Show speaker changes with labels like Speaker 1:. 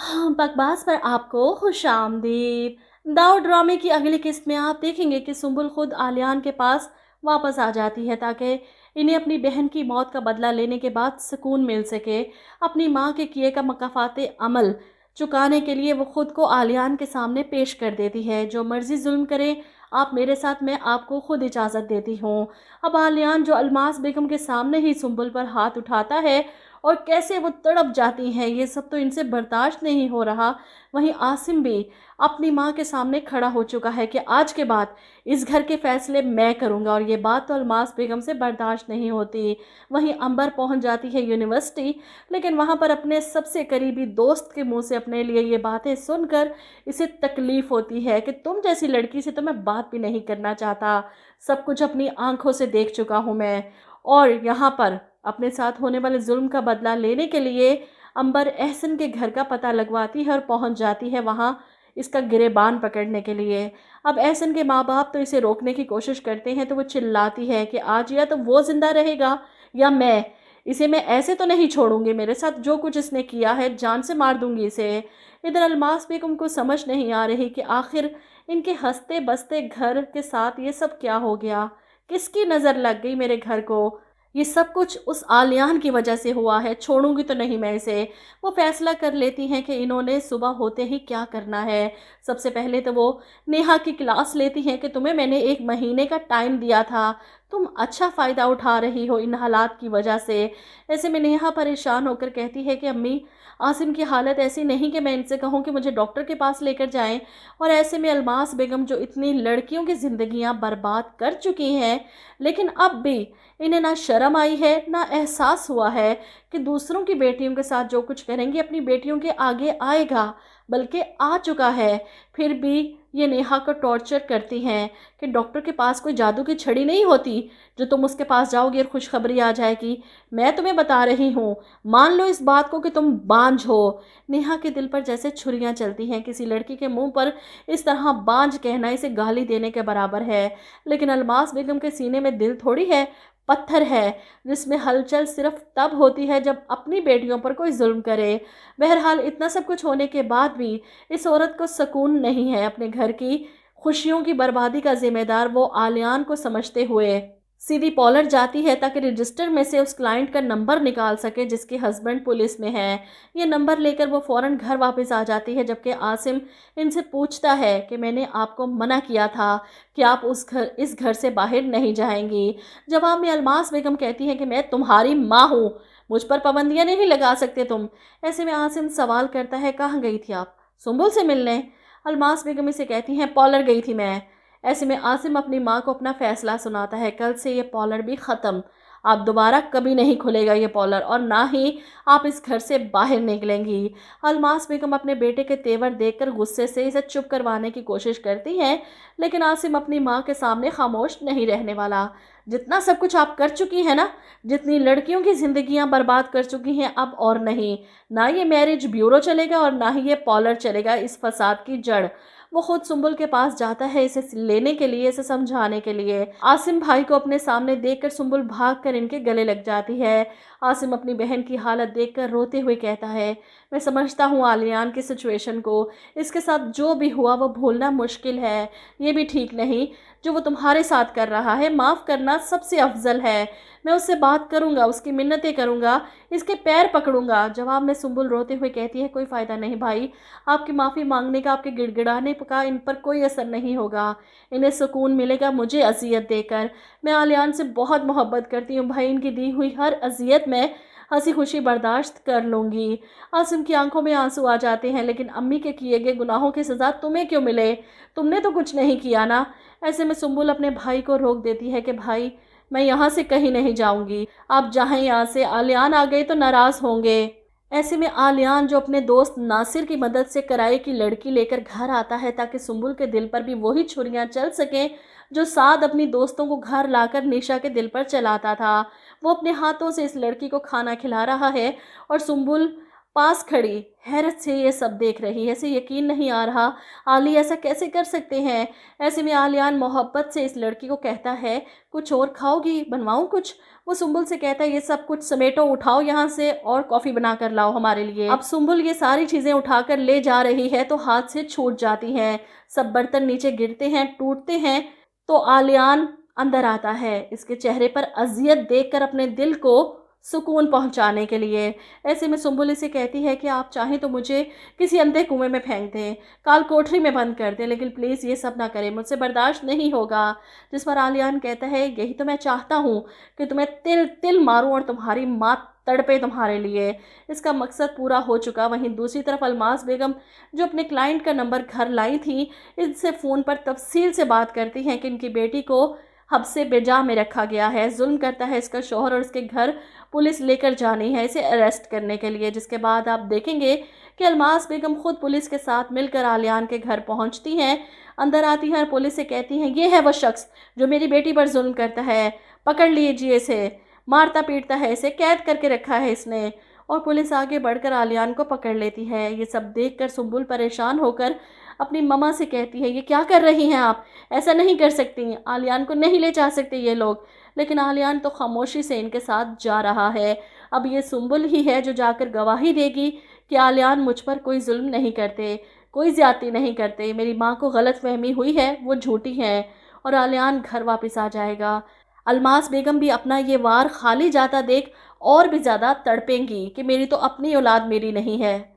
Speaker 1: बकवास पर आपको खुश आमदीद। दाऊ ड्रामे की अगली किस्त में आप देखेंगे कि सुंबुल खुद आलियान के पास वापस आ जाती है ताकि इन्हें अपनी बहन की मौत का बदला लेने के बाद सुकून मिल सके। अपनी माँ के किए का मकाफाते अमल चुकाने के लिए वो खुद को आलियान के सामने पेश कर देती है। जो मर्जी जुल्म करे, आप मेरे साथ, मैं आपको खुद इजाज़त देती हूँ। अब आलियान जो अलमास बेगम के सामने ही सुंबुल पर हाथ उठाता है और कैसे वो तड़प जाती हैं, ये सब तो इनसे बर्दाश्त नहीं हो रहा। वहीं आसिम भी अपनी माँ के सामने खड़ा हो चुका है कि आज के बाद इस घर के फैसले मैं करूँगा, और ये बात तो अलमास बेगम से बर्दाश्त नहीं होती। वहीं अंबर पहुँच जाती है यूनिवर्सिटी, लेकिन वहाँ पर अपने सबसे करीबी दोस्त के मुँह से अपने लिए ये बातें सुनकर इसे तकलीफ़ होती है कि तुम जैसी लड़की से तो मैं बात भी नहीं करना चाहता। सब कुछ अपनी आंखों से देख चुका हूँ मैं। और यहाँ पर अपने साथ होने वाले जुल्म का बदला लेने के लिए अंबर एहसन के घर का पता लगवाती है और पहुंच जाती है वहां इसका गिरेबान पकड़ने के लिए। अब एहसन के माँ बाप तो इसे रोकने की कोशिश करते हैं, तो वो चिल्लाती है कि आज या तो वो जिंदा रहेगा या मैं ऐसे तो नहीं छोड़ूंगी। मेरे साथ जो कुछ इसने किया है, जान से मार दूंगी इसे। इधर अलमास बेगम को समझ नहीं आ रही कि आखिर इनके हंसते बसते घर के साथ ये सब क्या हो गया, किसकी नज़र लग गई मेरे घर को। ये सब कुछ उस आलियान की वजह से हुआ है, छोड़ूंगी तो नहीं मैं इसे। वो फैसला कर लेती हैं कि इन्होंने सुबह होते ही क्या करना है। सबसे पहले तो वो नेहा की क्लास लेती हैं कि तुम्हें मैंने 1 महीने का टाइम दिया था, तुम अच्छा फ़ायदा उठा रही हो इन हालात की वजह से। ऐसे में नेहा परेशान होकर कहती है कि अम्मी, आसिम की हालत ऐसी नहीं कि मैं इनसे कहूँ कि मुझे डॉक्टर के पास लेकर जाएं। और ऐसे में अलमास बेगम जो इतनी लड़कियों की ज़िंदगियां बर्बाद कर चुकी हैं, लेकिन अब भी इन्हें ना शर्म आई है ना एहसास हुआ है कि दूसरों की बेटियों के साथ जो कुछ करेंगे अपनी बेटियों के आगे आएगा, बल्कि आ चुका है। फिर भी ये नेहा को टॉर्चर करती हैं कि डॉक्टर के पास कोई जादू की छड़ी नहीं होती जो तुम उसके पास जाओगी और खुशखबरी आ जाएगी। मैं तुम्हें बता रही हूँ, मान लो इस बात को कि तुम बांझ हो। नेहा के दिल पर जैसे छुरियां चलती हैं। किसी लड़की के मुंह पर इस तरह बांझ कहना इसे गाली देने के बराबर है। लेकिन अलमास बेगम के सीने में दिल थोड़ी है, पत्थर है, जिसमें हलचल सिर्फ तब होती है जब अपनी बेटियों पर कोई जुल्म करे। बहरहाल इतना सब कुछ होने के बाद भी इस औरत को सुकून नहीं है। अपने घर की खुशियों की बर्बादी का जिम्मेदार वो आलियान को समझते हुए सीधी पॉलर जाती है ताकि रजिस्टर में से उस क्लाइंट का नंबर निकाल सके जिसके हस्बैंड पुलिस में है। ये नंबर लेकर वो फ़ौरन घर वापस आ जाती है, जबकि आसिम इनसे पूछता है कि मैंने आपको मना किया था कि आप इस घर से बाहर नहीं जाएंगी। जवाब में अलमास बेगम कहती है कि मैं तुम्हारी माँ हूँ, मुझ पर पाबंदियाँ नहीं लगा सकते तुम। ऐसे में आसिम सवाल करता है, कहाँ गई थी आप? सुंबुल से मिलने। अलमास बेगम इसे कहती हैं, पॉलर गई थी मैं। ऐसे में आसिम अपनी माँ को अपना फैसला सुनाता है, कल से ये पॉलर भी ख़त्म। आप दोबारा कभी नहीं खुलेगा ये पॉलर, और ना ही आप इस घर से बाहर निकलेंगी। अलमास बेगम अपने बेटे के तेवर देखकर गुस्से से इसे चुप करवाने की कोशिश करती हैं, लेकिन आसिम अपनी माँ के सामने खामोश नहीं रहने वाला। जितना सब कुछ आप कर चुकी हैं ना, जितनी लड़कियों की ज़िंदगियां बर्बाद कर चुकी हैं, अब और नहीं। ना ये मैरिज ब्यूरो चलेगा और ना ही ये पॉलर चलेगा इस फसाद की जड़। वो खुद सुंबुल के पास जाता है इसे लेने के लिए, इसे समझाने के लिए। आसिम भाई को अपने सामने देखकर सुंबुल भागकर इनके गले लग जाती है। आसिम अपनी बहन की हालत देखकर रोते हुए कहता है, मैं समझता हूँ आलियान की सिचुएशन को, इसके साथ जो भी हुआ वो भूलना मुश्किल है। ये भी ठीक नहीं जो वो तुम्हारे साथ कर रहा है, माफ़ करना सबसे अफजल है। मैं उससे बात करूंगा, उसकी मिन्नतें करूंगा, इसके पैर पकड़ूंगा। जवाब में सुंबुल रोते हुए कहती है, कोई फ़ायदा नहीं भाई, आपकी माफ़ी मांगने का, आपके गिड़गिड़ाने का इन पर कोई असर नहीं होगा। इन्हें सुकून मिलेगा मुझे अजियत देकर। मैं आलियान से बहुत मोहब्बत करती हूँ भाई, इनकी दी हुई हर अजियत में हंसी खुशी बर्दाश्त कर लूँगी। आसिम की आंखों में आंसू आ जाते हैं, लेकिन अम्मी के किए गए गुनाहों की सज़ा तुम्हें क्यों मिले? तुमने तो कुछ नहीं किया ना। ऐसे में सुंबुल अपने भाई को रोक देती है कि भाई, मैं यहाँ से कहीं नहीं जाऊँगी, आप जहाँ यहाँ से। आलियान आ गए तो नाराज़ होंगे। ऐसे में आलियान जो अपने दोस्त नासिर की मदद से किराए की लड़की लेकर घर आता है ताकि सुंबुल के दिल पर भी वही छुरियां चल सकें जो साद अपनी दोस्तों को घर लाकर निशा के दिल पर चलाता था। वो अपने हाथों से इस लड़की को खाना खिला रहा है और सुंबुल पास खड़ी हैरत से ये सब देख रही है। इसे यकीन नहीं आ रहा, आली ऐसा कैसे कर सकते हैं। ऐसे में आलियान मोहब्बत से इस लड़की को कहता है, कुछ और खाओगी, बनवाऊं कुछ? वो सुंबुल से कहता है, ये सब कुछ समेटो, उठाओ यहाँ से और कॉफ़ी बना कर लाओ हमारे लिए। अब सुंबुल ये सारी चीज़ें उठाकर ले जा रही है तो हाथ से छूट जाती हैं, सब बर्तन नीचे गिरते हैं, टूटते हैं। तो आलियान अंदर आता है, इसके चेहरे पर अजियत देखकर अपने दिल को सुकून पहुंचाने के लिए। ऐसे में सुंबुल इसे कहती है कि आप चाहें तो मुझे किसी अंधे कुएं में फेंक दें, काल कोठरी में बंद कर दें, लेकिन प्लीज़ ये सब ना करें, मुझसे बर्दाश्त नहीं होगा। जिस पर आलियान कहता है, यही तो मैं चाहता हूँ कि तुम्हें तिल तिल मारूं और तुम्हारी माँ तड़पे तुम्हारे लिए। इसका मकसद पूरा हो चुका। वहीं दूसरी तरफ अलमास बेगम, जो अपने क्लाइंट का नंबर घर लाई थी, इनसे फ़ोन पर तफसील से बात करती हैं कि इनकी बेटी को हब्से बेजा में रखा गया है, जुल्म करता है इसका शौहर और उसके घर पुलिस लेकर जानी है इसे अरेस्ट करने के लिए। जिसके बाद आप देखेंगे कि अलमास बेगम खुद पुलिस के साथ मिलकर आलियान के घर पहुंचती हैं, अंदर आती हैं और पुलिस से कहती हैं, ये है वो शख्स जो मेरी बेटी पर जुल्म करता है, पकड़ लीजिए इसे, मारता पीटता है, इसे कैद करके रखा है इसने। और पुलिस आगे बढ़कर आलियान को पकड़ लेती है। ये सब देखकर सुंबुल परेशान होकर अपनी मम्मा से कहती है, ये क्या कर रही हैं आप, ऐसा नहीं कर सकती, आलियान को नहीं ले जा सकते ये लोग। लेकिन आलियान तो खामोशी से इनके साथ जा रहा है। अब ये सुंबुल ही है जो जाकर गवाही देगी कि आलियान मुझ पर कोई जुल्म नहीं करते, कोई ज़्यादती नहीं करते, मेरी माँ को गलतफहमी हुई है, वो झूठी है। और आलियान घर वापस आ जाएगा। अलमास बेगम भी अपना ये वार खाली जाता देख और भी ज़्यादा तड़पेंगी कि मेरी तो अपनी औलाद मेरी नहीं है।